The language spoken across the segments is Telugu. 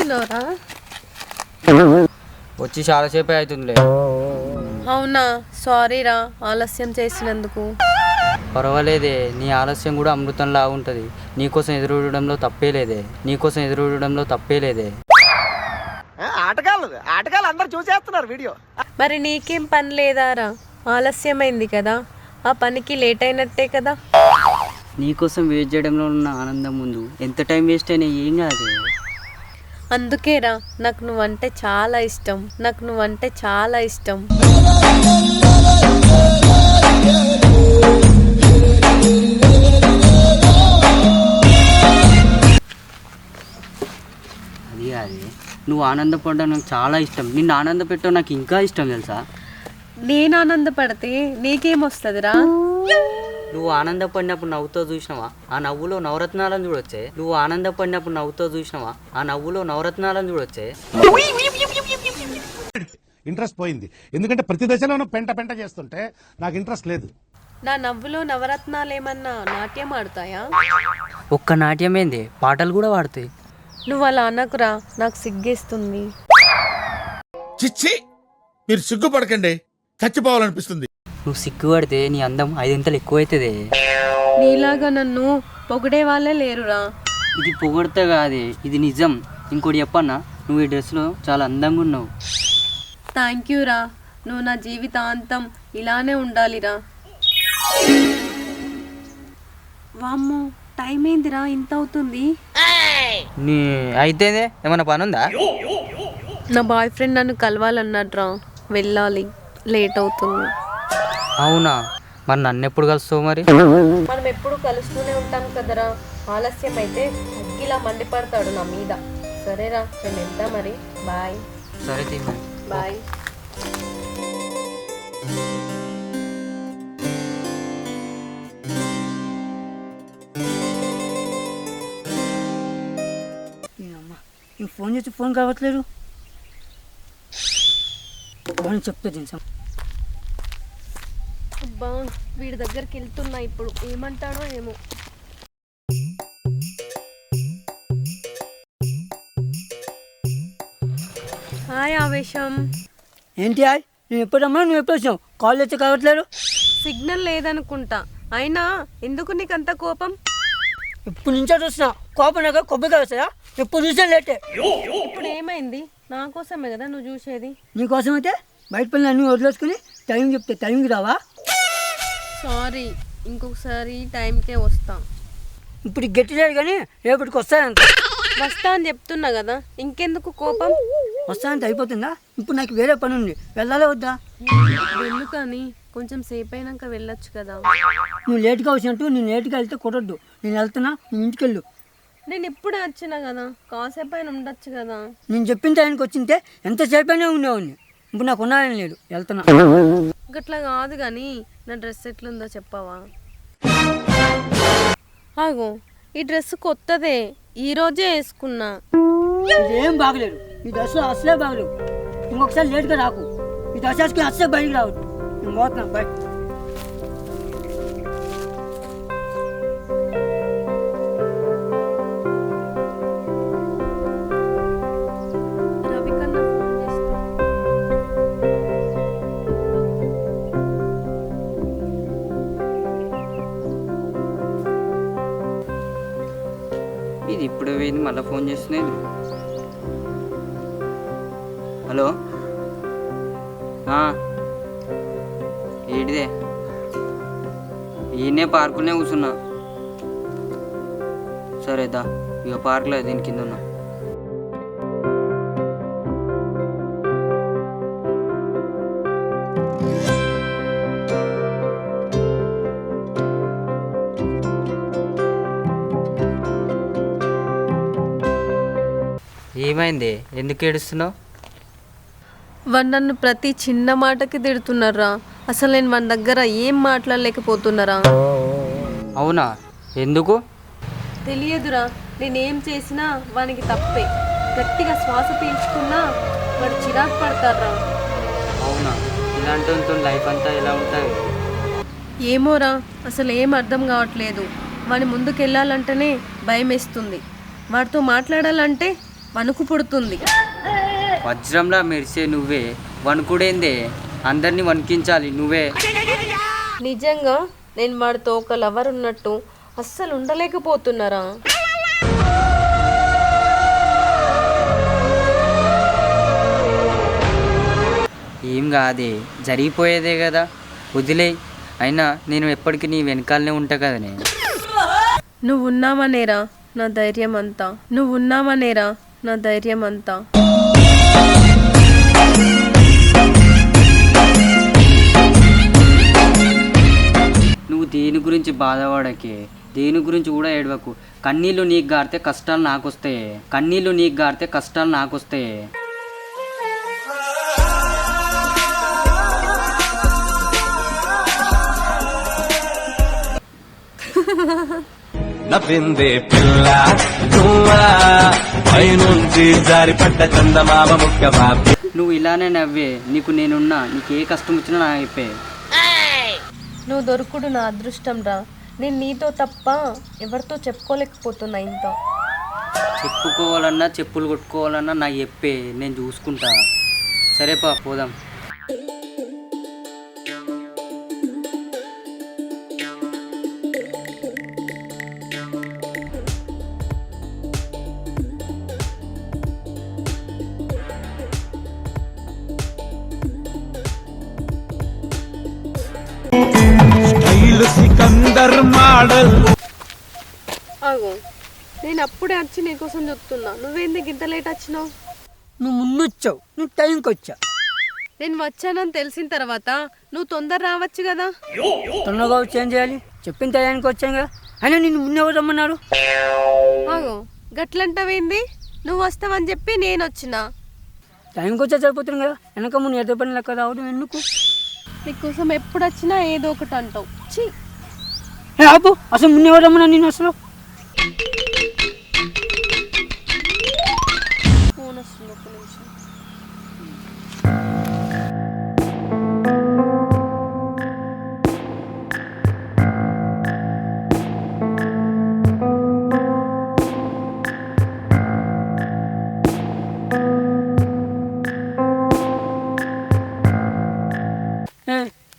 చేస్తున్నావురా? వచ్చి చాలాసేపే అవుతుందిలే. అవునా, సారీరా ఆలస్యం చేసినందుకు. పర్వాలేదే, నీ ఆలస్యం కూడా అమృతంలా ఉంటుంది. నీకోసం ఎదురుడడంలో తప్పే లేదే. ఆటగాళ్ళు అందరు చూసేస్తున్నారు వీడియో. మరి నీకేం పని లేదారా? ఆలస్యమైంది కదా, ఆ పనికి లేట్ అయినట్టే కదా. నీకోసం వెయిట్ చేయడంలో ఉన్న ఆనందం ముందు ఎంత టైం వేస్ట్ అయినా ఏం కాదు. అందుకేరా నాకు నువ్వంటే చాలా ఇష్టం. అది కాదు, నువ్వు ఆనందపడడం నాకు చాలా ఇష్టం. నిన్ను ఆనంద పెట్టడం నాకు ఇంకా ఇష్టం తెలుసా. నేను ఆనందపడితే నీకేమొస్తుందిరా? నువ్వు ఆనందపడినప్పుడు నవ్వుతో చూసినావా, ఆ నవ్వులో నవరత్నాలను చూడొచ్చే. ఇంట్రెస్ట్ పోయింది, ఎందుకంటే ప్రతి దశలోనూ పెంట చేస్తుంటే నాకు ఇంట్రెస్ట్ లేదు. నా నవ్వులో నవరత్నాలేమన్నా నాట్యం ఆడుతాయా? ఒక్క నాట్యమేంది, పాటలు కూడా వాడుతాయి. నువ్వు అలా అనకురా, నాకు సిగ్గేస్తుంది. చిచ్చి, మీరు సిగ్గుపడకండి, చచ్చిపోవాలనిపిస్తుంది. నువ్వు సిగ్గుపడితే నీ అందం 5 ఇంతలు ఎక్కువైతుంది. నీలాగా నన్ను పొగిడే వాళ్ళే లేరురా. ఇది పొగడతా కాదే, ఇది నిజం. ఇంకోటి చెప్పన్నా, నువ్వు ఈ డ్రెస్లో చాలా అందంగా ఉన్నావు. థ్యాంక్ యూ రా, నువ్వు నా జీవితాంతం ఇలానే ఉండాలిరా. వామ్మో, టైం ఏందిరా, ఇంత అవుతుంది. నీ అయితే ఏమన్నా పని ఉందా? నా బాయ్ ఫ్రెండ్ నన్ను కలవాలన్నాడ్రా, వెళ్ళాలి, లేట్ అవుతుంది. అవునా, మరి నన్ను ఎప్పుడు కలుస్తావు? మరి మనం ఎప్పుడు కలుస్తూనే ఉంటాం కదరా, ఆలస్యం అయితే అగ్గిలా మండిపడతాడు నా మీద. సరేరా, నేను వెళ్తా మరి. బాయ్. సరే తీమా, బాయ్. ఫోన్ చేసి ఫోన్ కావట్లేదు. చెప్తా తెలుసా. అబ్బా, వీడి దగ్గరికి వెళ్తున్నా, ఇప్పుడు ఏమంటాడో ఏమో. హాయ్ ఆవేశం. ఏంటి హాయ్? నేను ఎప్పుడమ్మా, నువ్వు ఎప్పుడు వచ్చావు? కాల్ చేస్తే కావట్లేదు. సిగ్నల్ లేదనుకుంటా. అయినా ఎందుకు నీకంత కోపం? ఎప్పుడు నుంచో చూస్తున్నా, కోపం నాకు కొబ్బరిగా వస్తాయా? ఎప్పుడు చూసా లేటే. ఇప్పుడు ఏమైంది? నా కోసమే కదా నువ్వు చూసేది. నీకోసం అయితే బయట పనులు అన్నీ వదిలేసుకుని టైం చెప్తే టైంకి రావా? సారీ, ఇంకొకసారి టైంకే వస్తా. ఇప్పుడు గట్టిలేదు కానీ రేపటికి వస్తానంట. వస్తా అని చెప్తున్నా కదా, ఇంకెందుకు కోపం? వస్తానంటే అయిపోతుందా? ఇప్పుడు నాకు వేరే పని ఉంది, వెళ్ళాలా వద్దా? వెళ్ళు, కానీ కొంచెం సేపు అయినాక వెళ్ళొచ్చు కదా. నువ్వు లేట్గా వచ్చినట్టు నేను లేట్గా వెళ్తే కొట్టద్దు. నేను వెళ్తున్నా, నువ్వు ఇంటికి వెళ్ళు. నేను ఇప్పుడే వచ్చినా కదా, కాసేపు అయినా ఉండొచ్చు కదా. నేను చెప్పిన టైంకి వచ్చింటే ఎంతసేపు అయినా ఉండేవాడిని. ఇప్పుడు నాకు ఉన్నాయని లేదు, వెళ్తున్నా. గట్లా కాదు కానీ నా డ్రెస్ ఎట్లుందో చెప్పవా? ఆగో, ఈ డ్రెస్ కొత్తదే, ఈరోజే వేసుకున్నా. ఇదేం బాగలేదు, ఈ డ్రెస్సులో అసలే బాగలేవు. ఇంకొకసారి లేట్గా రాకు, ఈ డ్రెస్ వేసుకుని అసలే బయటికి రావద్దు. నేను పోతున్నాను, బయట. రవికన్నా ఫోన్ చేస్తా. ఇది ఇప్పుడు పోయింది, మళ్ళీ ఫోన్ చేస్తున్నాయి. హలో, ఏంటిదే? ఈయనే పార్కులోనే కూర్చున్నా. సరేదా, ఇక పార్కులో దీని కింద ఉన్నా. ఏమైంది, ఎందుకు ఏడుస్తున్నావు? వాడు నన్ను ప్రతి చిన్న మాటకి తిడుతున్నారా. అసలు నేను మన దగ్గర ఏం మాట్లాడలేకపోతున్నారా. అవునా, ఎందుకు? తెలియదురా, నేనేం చేసినా వానికి తప్పే. గట్టిగా శ్వాస పీల్చుకున్నా వాడు చిరాకు పడతారా. అవునా, ఇలాంటి లైఫ్ అంతా ఎలా ఉంటుంది? ఏమోరా, అసలు ఏం అర్థం కావట్లేదు. వాడి ముందుకు వెళ్ళాలంటేనే భయం వేస్తుంది. వాడితో మాట్లాడాలంటే వణుకు పుడుతుంది. వజ్రంలా మెరిసే నువ్వే వణుకుడేందే, అందరినీ వణికించాలి నువ్వే. నిజంగా నేను వాడితో ఒక లవర్ ఉన్నట్టు అస్సలు ఉండలేకపోతున్నారా? ఏం కాదే, జరిగిపోయేదే కదా, వదిలే. అయినా నేను ఎప్పటికీ నీ వెనకాలనే ఉంటా కదనే. నువ్వు ఉన్నామనేరా నా ధైర్యం అంతా, నువ్వు ఉన్నామనేరా నా ధైర్యం అంతా. నువ్వు దేని గురించి బాధపడకే, దేని గురించి కూడా ఏడవకు. కన్నీళ్ళు నీకు గారితే కష్టాలు నాకొస్తాయి, కన్నీళ్ళు నీకు గారితే కష్టాలు నాకొస్తాయి. నవ్విందే పిల్ల నువ్వా, పైనుంచి జారిపడ్డ చందమామ ముక్కవా. నువ్వు ఇలానే నవ్వే, నీకు నేనున్నా, నీకు ఏ కష్టం వచ్చినా నా అయిపోయి. నువ్వు దొరుకుడు నా అదృష్టం రా. నేను నీతో తప్ప ఎవరితో చెప్పుకోలేకపోతున్నా. ఇంత చెప్పుకోవాలన్నా చెప్పులు కొట్టుకోవాలన్నా నాకు చెప్పే, నేను చూసుకుంటా. సరేపా పోదాం. ఆగు, నేను అప్పుడే వచ్చి నీకోసం చెప్తున్నా. నువ్వేందుకు ఇంత లేట్ వచ్చినావు? నువ్వు ముందు వచ్చావు, నువ్వు టైంకి వచ్చావు. నేను వచ్చానని తెలిసిన తర్వాత నువ్వు తొందర రావచ్చు కదా. తొందరగా వచ్చి ఏం చేయాలి? చెప్పిన టైంకి వచ్చాను కదా. అయినా నిన్ను ముందు ఎవరు రమ్మన్నారు? ఆగు, గట్లంటావేంది? నువ్వు వస్తావని చెప్పి నేను వచ్చిన. టైంకి వచ్చా సరిపోతుంది కదా, వెనక ముందు ఎదురు పని లెక్క రావడం ఎందుకు? నీకోసం ఎప్పుడు వచ్చినా ఏదో ఒకటి అంటావు. ఛీ, ఆపు, అసలు ముందు ఎవరు రమ్మన్నా నేను అసలు? ఫోన్ వస్తుంది, ఒక్క నిమిషం.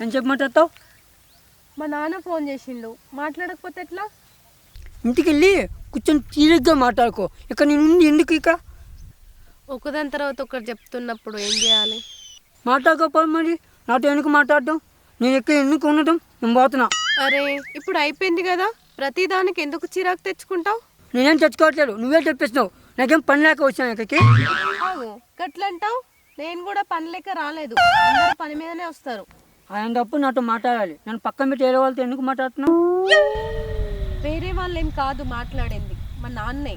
అని చెప్పి మాట్లాడతావు? మా నాన్న ఫోన్ చేసిండు, మాట్లాడకపోతే ఎట్లా? ఇంటికి వెళ్ళి కూర్చొని తీరిగ్గా మాట్లాడుకో. ఇక నేను ఉంది ఎందుకు? ఇక ఒకదాని తర్వాత ఒకటి చెప్తున్నప్పుడు ఏం చేయాలి? మాట్లాడకపోతే మరి నాతో ఎందుకు మాట్లాడటం? నేను ఎక్కడ ఎందుకు ఉండటం? నేను పోతున్నా. అరే, ఇప్పుడు అయిపోయింది కదా, ప్రతిదానికి ఎందుకు చిరాకు తెచ్చుకుంటావు? నేనేం తెచ్చుకోవట్లేదు, నువ్వే తెప్పిస్తున్నావు. నాకేం పని లేక వచ్చాను ఇక్కడికి. ఆగు, గట్లంటావు? నేను కూడా పని లేక రాలేదు, అందరూ పని మీదనే వస్తారు. అలాంటప్పుడు నాతో మాట్లాడాలి. నన్ను పక్కన పెట్టి వేరే వాళ్ళతో ఎందుకు మాట్లాడుతున్నావు? వేరే వాళ్ళేం కాదు మాట్లాడింది, మా నాన్నే.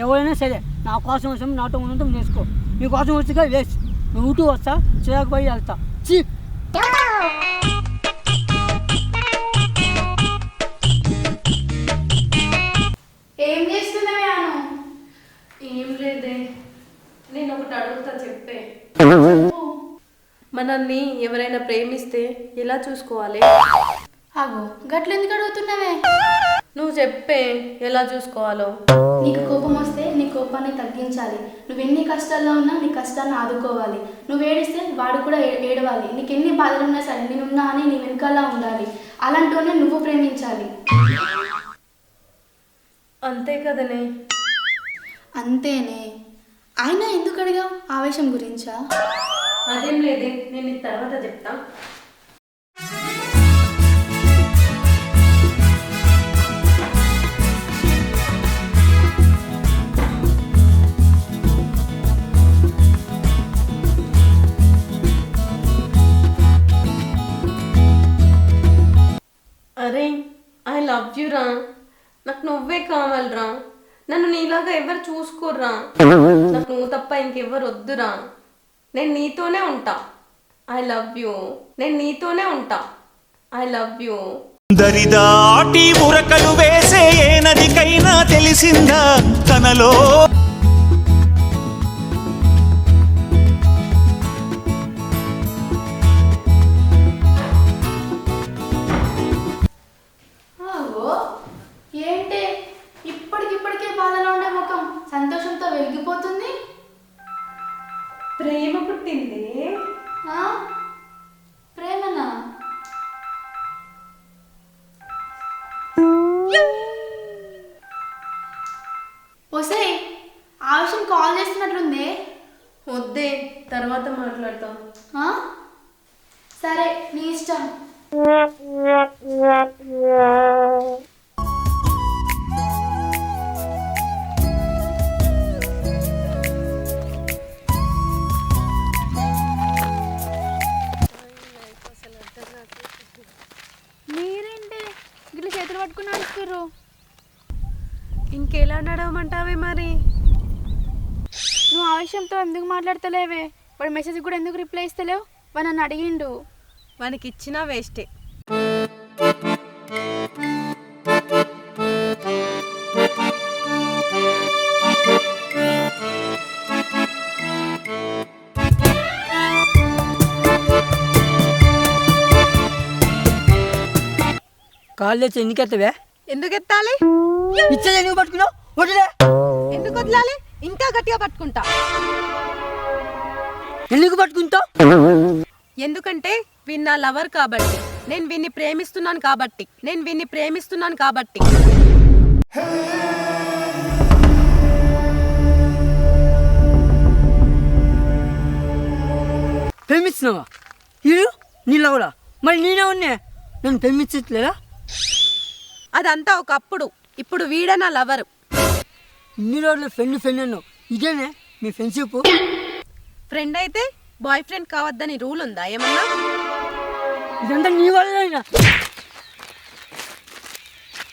ఎవరైనా సరే నా కోసం వచ్చి నాతో ఉండటం నేర్చుకో. నీ కోసం వచ్చిగా వేసి నువ్వు వస్తా, చిరాకు పోయి వెళ్తా. చీ, ఏం చేస్తున్నావే అను? ఏం లేదే, నేను ఒకటి అడుగుతా, చెప్పే. మనల్ని ఎవరైనా ప్రేమిస్తే ఎలా చూసుకోవాలి? ఆగో, గట్లెందుకు అడుగుతున్నావే? నువ్వు చెప్పే, ఎలా చూసుకోవాలో. నీకు కోపం వస్తే నీ కోపాన్ని తగ్గించాలి. నువ్వు ఎన్ని కష్టాల్లో ఉన్నా నీ కష్టాన్ని ఆదుకోవాలి. నువ్వు ఏడిస్తే వాడు కూడా ఏడవాలి. నీకు ఎన్ని బాధలు ఉన్నా సరే నేనున్నా అని నీ వెనకాల ఉండాలి. అలాంటివన్నీ నువ్వు ప్రేమించాలి. అంతే కదనే? అంతేనే. అయినా ఎందుకు అడిగావు? ఆవేశం గురించా? అదేం లేదే, నేను ఈ తర్వాత చెప్తా. అరే, ఐ లవ్ యూ రా. నాకు నువ్వే కావాలరా. నన్ను నీలాగా ఎవరు చూసుకోర్రా. నాకు నువ్వు తప్ప ఇంకెవ్వరు వద్దురా. నేను నీతోనే ఉంటా. I love you. నేను నీతోనే ఉంటా. I love you. దరిదాటి ఉరకలు వేసే ఏ నదికైనా తెలిసిందా తనలో? ఏంటే ఇప్పటికిప్పటికే బాధలో ఉండే ముఖం సంతోషంతో వెలిగిపోతుంది? వస్తే ఆ విషయం కాల్ చేస్తున్నట్లుందే. వద్దే, తర్వాత మాట్లాడతాం. ఆ? సరే నీ ఇష్టం. మీరేంటి ఇట్లా చేతులు పట్టుకుని నడుస్తుర్రు? ఇంకెలా నడవమంటావే మరి? నువ్వు ఆ విషయంతో ఎందుకు మాట్లాడతలేవే? వాడు మెసేజ్ కూడా ఎందుకు రిప్లై ఇస్తలేవు? వాడు నన్ను అడిగిండు. వానికి ఇచ్చినా వేస్టే. కాళ్ళు తెచ్చి ఎందుకు ఎత్తవే? ఎందుకు ఎత్తాలి? ఇచ్చేది ఎందుకు పట్టుకున్నావు? వదిలే. ఎందుకు వదలాలి? ఇంకా గట్టిగా పట్టుకుంటా. ఎందుకు పట్టుకుంటావు? ఎందుకంటే వీడు నా లవర్ కాబట్టి, నేను వీన్ని ప్రేమిస్తున్నాను కాబట్టి, ప్రేమిస్తున్నావా? వీడు నీ లవరా? మరి నేనే ఉన్నా, నన్ను ప్రేమించట్లేదా? అదంతా ఒకప్పుడు. ఇప్పుడు వీడే నా లవరు. ఇన్ని రోజులు ఫ్రెండ్ అన్నావు, ఇదేనే మీ ఫ్రెండ్షిప్? ఫ్రెండ్ అయితే బాయ్ ఫ్రెండ్ కావద్దని రూల్ ఉందా ఏమన్నా? ఇదంతా నీ వల్ల.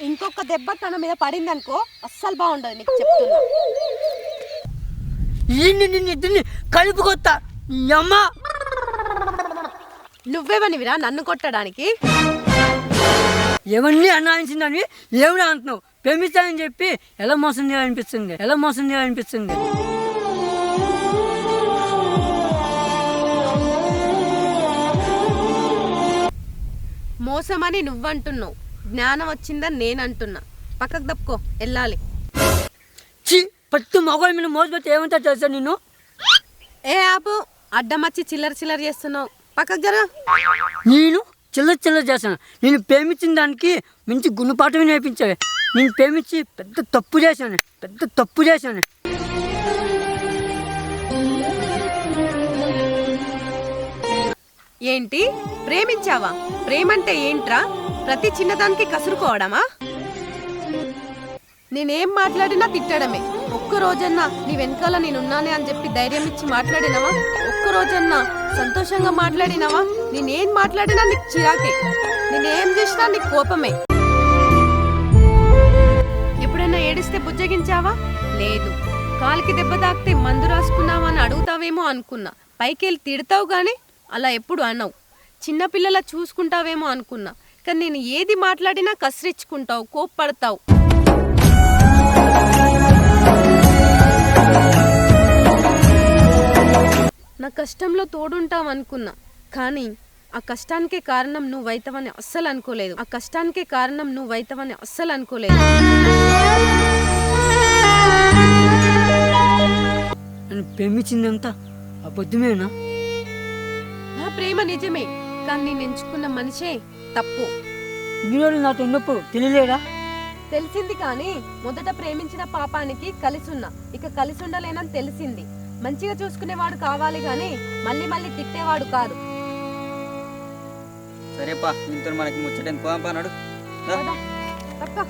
ఇంకొక దెబ్బ తన మీద పడిందనుకో అస్సలు బాగుండదు, నీకు చెప్తున్నా. నిన్ను ఇద్దరిని కలుపుకొత్తా నీ అమ్మ. నువ్వేవనివిరా నన్ను కొట్టడానికి? ఎవరిని అన్నాయించిందని ఏమిరా అంటున్నావు? ప్రేమిస్తానని చెప్పి ఎలా మోసం చేయాలనిపిస్తుంది? మోసమని నువ్వంటున్నావు, జ్ఞానం వచ్చిందని నేనంటున్నా. పక్కకు తప్పుకో, వెళ్ళాలి. చి పట్టు మొగోళ్ళ మీద మోసపోతే ఏమంటా తెలుసా నిన్ను? ఏ ఆపు, అడ్డమచ్చి చిల్లర చేస్తున్నావు. పక్కకు జర. నేను చిల్లర చేశాను. నేను ప్రేమించిన దానికి మంచి గుణపాఠమే నేర్పించావే. నేను ప్రేమించి పెద్ద తప్పు చేశాను. ఏంటి ప్రేమించావా? ప్రేమంటే ఏంట్రా? ప్రతి చిన్నదానికి కసురుకోవడమా? నేనేం మాట్లాడినా తిట్టడమే. ఒక్కరోజన్నా నీ వెనకాల నేనున్నానే అని చెప్పి ధైర్యం ఇచ్చి మాట్లాడినవా? ఒక్కరోజన్నా సంతోషంగా మాట్లాడినవా? నేనేం మాట్లాడినా నీకు చిరాకే, నేనేం చేసినా నీకు కోపమే. ఎప్పుడైనా ఏడిస్తే బుజ్జగించావా? లేదు. కాలికి దెబ్బ తాకితే మందు రాసుకున్నావా అని అడుగుతావేమో అనుకున్నా. పైకెళ్ళి తిడతావు గానీ అలా ఎప్పుడు అనవు. చిన్నపిల్లల చూసుకుంటావేమో అనుకున్నా, కానీ నేను ఏది మాట్లాడినా కసిరించుకుంటావు, కోప్పడతావు. నా కష్టంలో తోడుంటావు అనుకున్నా, కానీ ఆ కష్టానికే కారణం నువ్వైతవని అస్సలు అనుకోలేదు. నన్ను ప్రేమించిందంతా అబద్ధమేనా? నా ప్రేమ నిజమే, కానీ నేను ఎంచుకున్న మనిషే తప్పు. ఇన్ని రోజులు నాతో ఉన్నప్పుడు తెలియలేదా? తెలిసింది, కానీ మొదట ప్రేమించిన పాపానికి కలిసున్నా, ఇక కలిసి ఉండలేనని తెలిసింది. మంచిగా చూసుకునేవాడు కావాలి గాని మళ్ళీ మళ్ళీ తిట్టేవాడు కాదు. సరేపా, ఇంత మనకి ముచ్చట ఎందుకు అన్నాడు. పద, పక్క.